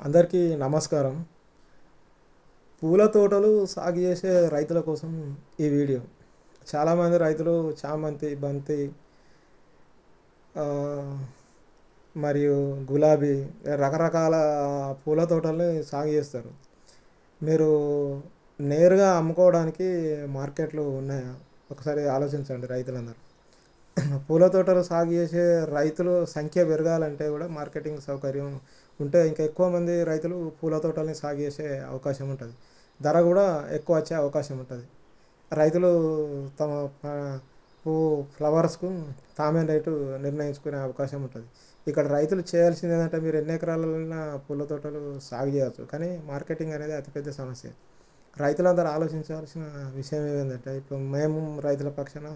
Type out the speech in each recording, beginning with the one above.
అందరికీ నమస్కారం. పూల తోటలు సాగు చేసే రైతుల కోసం ఈ వీడియో. చాలామంది రైతులు చామంతి, బంతి ఆహ్, మరియు గులాబీ రకరకాల పూల తోటల్ని సాగు చేస్తారు. మీరు నేరుగా అమ్ముకోవడానికి మార్కెట్లు ఉన్నాయా? ఒకసారి ఆలోచించండి రైతులందరూ. పూల తోటలు సాగు చేసే రైతులు సంఖ్య పెరగాలంటే కూడా మార్కెటింగ్ సౌకర్యం ఉంటే ఇంకా ఎక్కువ మంది రైతులు పూల తోటల్ని సాగు చేసే అవకాశం ఉంటుంది. ధర కూడా ఎక్కువ వచ్చే అవకాశం ఉంటుంది. రైతులు తమ పూ ఫ్లవర్స్కు తామే రేటు నిర్ణయించుకునే అవకాశం ఉంటుంది. ఇక్కడ రైతులు చేయాల్సింది ఏంటంటే మీరు ఎన్ని ఎకరాలైనా పూల తోటలు సాగు చేయవచ్చు, కానీ మార్కెటింగ్ అనేది అతిపెద్ద సమస్య. రైతులందరూ ఆలోచించాల్సిన విషయం ఏంటంటే ఇప్పుడు మేము రైతుల పక్షాన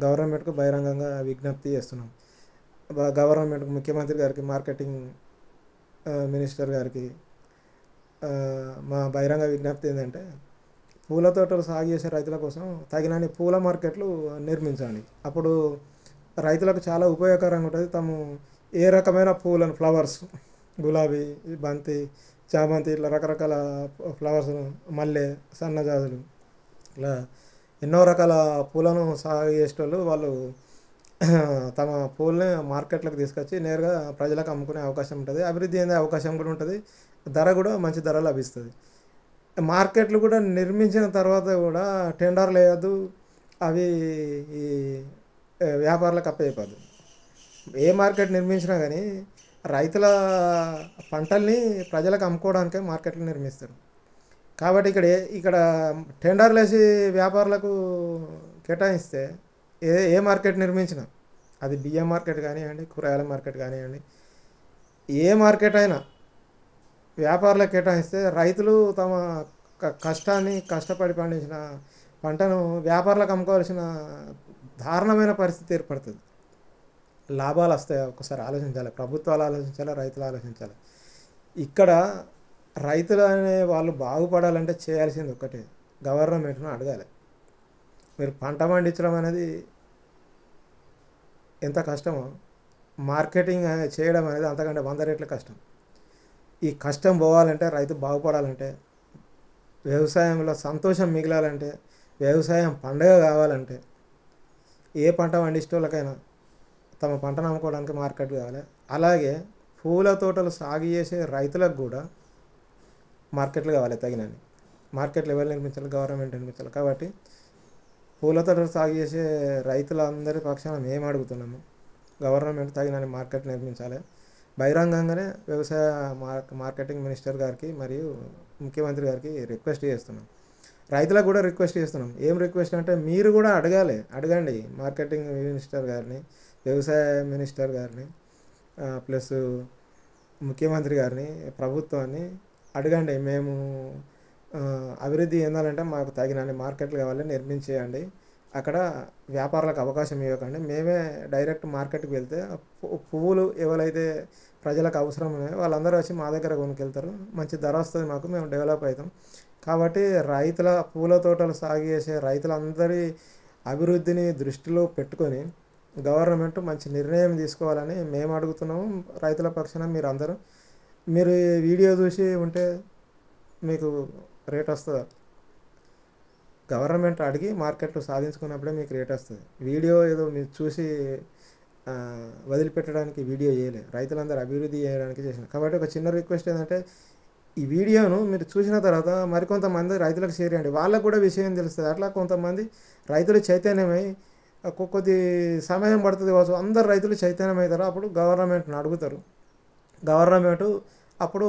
గవర్నమెంట్కు బహిరంగంగా విజ్ఞప్తి చేస్తున్నాం. గవర్నమెంట్కు, ముఖ్యమంత్రి గారికి, మార్కెటింగ్ మినిస్టర్ గారికి మా బహిరంగ విజ్ఞప్తి ఏంటంటే పూల తోటలు సాగు చేసే రైతుల కోసం తగినన్ని పూల మార్కెట్లు నిర్మించాలి. అప్పుడు రైతులకు చాలా ఉపయోగకరంగా ఉంటుంది. తాము ఏ రకమైన పూలను, ఫ్లవర్స్, గులాబీ, బంతి, చామంతి ఇట్లా రకరకాల ఫ్లవర్స్, మల్లె, సన్నజాజులు ఇట్లా ఎన్నో రకాల పూలను సాగు చేసేటోళ్ళు వాళ్ళు తమ పూలని మార్కెట్లకు తీసుకొచ్చి నేరుగా ప్రజలకు అమ్ముకునే అవకాశం ఉంటుంది. అభివృద్ధి అయ్యే అవకాశం కూడా ఉంటుంది. ధర కూడా మంచి ధర లభిస్తుంది. మార్కెట్లు కూడా నిర్మించిన తర్వాత కూడా టెండర్లు వేయద్దు, అవి ఈ వ్యాపారులకు అప్పచెప్పద్దు. ఏ మార్కెట్ నిర్మించినా కానీ రైతుల పంటల్ని ప్రజలకు అమ్ముకోవడానికే మార్కెట్లు నిర్మిస్తారు. కాబట్టి ఇక్కడ టెండర్లు వేసి వ్యాపారులకు కేటాయిస్తే ఏ ఏ మార్కెట్ నిర్మించినా, అది బియ్యం మార్కెట్ కానివ్వండి, కూరగాయల మార్కెట్ కానివ్వండి, ఏ మార్కెట్ అయినా వ్యాపారులకు కేటాయిస్తే రైతులు తమ కష్టాన్ని, కష్టపడి పండించిన పంటను వ్యాపారులకు అమ్ముకోవాల్సిన దారుణమైన పరిస్థితి ఏర్పడుతుంది. లాభాలు వస్తాయి. ఒకసారి ఆలోచించాలి. ప్రభుత్వాలు ఆలోచించాలి, రైతులు ఆలోచించాలి. ఇక్కడ రైతులు అనే వాళ్ళు బాగుపడాలంటే చేయాల్సింది ఒకటే, గవర్నమెంట్ను అడగాలి. మీరు పంట పండించడం అనేది ఎంత కష్టమో మార్కెటింగ్ చేయడం అనేది అంతకంటే 100 రెట్లు కష్టం. ఈ కష్టం పోవాలంటే, రైతు బాగుపడాలంటే, వ్యవసాయంలో సంతోషం మిగలాలంటే, వ్యవసాయం పండగ కావాలంటే, ఏ పంట పండించేటోళ్ళకైనా తమ పంటను అమ్ముకోవడానికి మార్కెట్ కావాలి. అలాగే పూల తోటలు సాగు చేసే రైతులకు కూడా మార్కెట్లు కావాలి తగినన్ని. మార్కెట్లు ఎవరు నిర్మించాలి? గవర్నమెంట్ నిర్మించాలి. కాబట్టి పూల తోటలు సాగు చేసే రైతులందరి పక్షాన మేము అడుగుతున్నాము, గవర్నమెంట్ తగినన్ని మార్కెట్ నిర్మించాలి. బహిరంగంగానే వ్యవసాయ మార్కెటింగ్ మినిస్టర్ గారికి మరియు ముఖ్యమంత్రి గారికి రిక్వెస్ట్ చేస్తున్నాం. రైతులకు కూడా రిక్వెస్ట్ చేస్తున్నాం. ఏం రిక్వెస్ట్ అంటే మీరు కూడా అడగండి మార్కెటింగ్ మినిస్టర్ గారిని, వ్యవసాయ మినిస్టర్ గారిని, ప్లస్ ముఖ్యమంత్రి గారిని, ప్రభుత్వాన్ని అడగండి. మేము అభివృద్ధి చెందాలంటే మాకు తగినన్ని మార్కెట్లు కావాలి, నిర్మించేయండి. అక్కడ వ్యాపారులకు అవకాశం ఇవ్వకండి. మేమే డైరెక్ట్ మార్కెట్కి వెళ్తే పువ్వులు ఎవరైతే ప్రజలకు అవసరం ఉన్నాయో వాళ్ళందరూ వచ్చి మా దగ్గర కొనుక్కెళ్తారు. మంచి ధర వస్తుంది మాకు, మేము డెవలప్ అవుతాం. కాబట్టి రైతుల పూల తోటలు సాగు చేసే రైతులందరి అభివృద్ధిని దృష్టిలో పెట్టుకొని గవర్నమెంట్ మంచి నిర్ణయం తీసుకోవాలని మేము అడుగుతున్నాము. రైతుల పక్షాన మీరు ఈ వీడియో చూసి ఉంటే మీకు రేట్ వస్తుందా? గవర్నమెంట్ అడిగి మార్కెట్లు సాధించుకున్నప్పుడే మీకు రేట్ వస్తుంది. వీడియో ఏదో మీరు చూసి వదిలిపెట్టడానికి వీడియో చేయలేదు. రైతులందరూ అభివృద్ధి చేయడానికి చేసిన. కాబట్టి ఒక చిన్న రిక్వెస్ట్ ఏంటంటే ఈ వీడియోను మీరు చూసిన తర్వాత మరికొంతమంది రైతులకు షేర్ చేయండి. వాళ్ళకు కూడా విషయం తెలుస్తుంది. అట్లా కొంతమంది రైతులు చైతన్యమై కొద్ది సమయం పడుతుంది కావచ్చు, అందరు రైతులు చైతన్యం అవుతారు. అప్పుడు గవర్నమెంట్ని అడుగుతారు. గవర్నమెంట్ అప్పుడు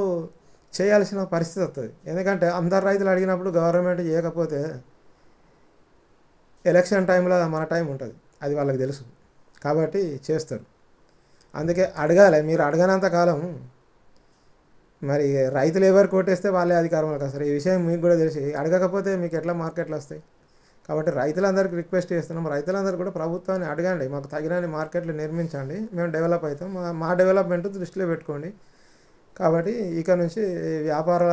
చేయాల్సిన పరిస్థితి వస్తుంది. ఎందుకంటే అందరు రైతులు అడిగినప్పుడు గవర్నమెంట్ చేయకపోతే ఎలక్షన్ టైంలో మన టైం ఉంటుంది, అది వాళ్ళకి తెలుసు. కాబట్టి చేస్తారు. అందుకే అడగాలి. మీరు అడగనంత కాలం మరి రైతులు ఎవరు కోటేస్తే వాళ్ళే అధికారంలోకి వస్తారు. ఈ విషయం మీకు కూడా తెలిసి అడగకపోతే మీకు ఎట్లా మార్కెట్లు వస్తాయి? కాబట్టి రైతులందరికీ రిక్వెస్ట్ చేస్తున్నాం. రైతులందరూ కూడా ప్రభుత్వాన్ని అడగండి, మాకు తగినన్ని మార్కెట్లు నిర్మించండి, మేము డెవలప్ అవుతాం, మా డెవలప్మెంట్ దృష్టిలో పెట్టుకోండి. కాబట్టి ఇక నుంచి వ్యాపార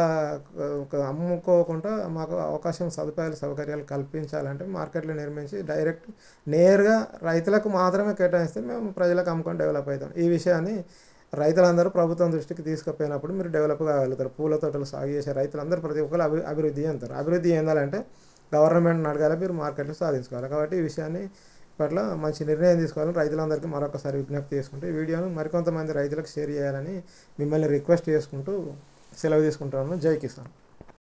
అమ్ముకోకుండా మాకు అవకాశం, సౌకర్యాలు కల్పించాలంటే మార్కెట్లు నిర్మించి నేరుగా రైతులకు మాత్రమే కేటాయిస్తే మేము ప్రజలకు అమ్ముకొని డెవలప్ అవుతాం. ఈ విషయాన్ని రైతులందరూ ప్రభుత్వం దృష్టికి తీసుకుపోయినప్పుడు మీరు డెవలప్ కాగలుగుతారు. పూల తోటలు సాగు చేసే రైతులందరూ ప్రతి ఒక్కరు అభివృద్ధి చెందుతారు. అభివృద్ధి చెందాలంటే గవర్నమెంట్ని అడగాలి, మీరు మార్కెట్లో సాధించుకోవాలి. కాబట్టి ఈ విషయాన్ని పట్ల మంచి నిర్ణయం తీసుకోవాలని రైతులందరికీ మరొకసారి విజ్ఞప్తి చేసుకుంటూ ఈ వీడియోను మరికొంతమంది రైతులకు షేర్ చేయాలని మిమ్మల్ని రిక్వెస్ట్ చేసుకుంటూ సెలవు తీసుకుంటాను. జై కిసాన్.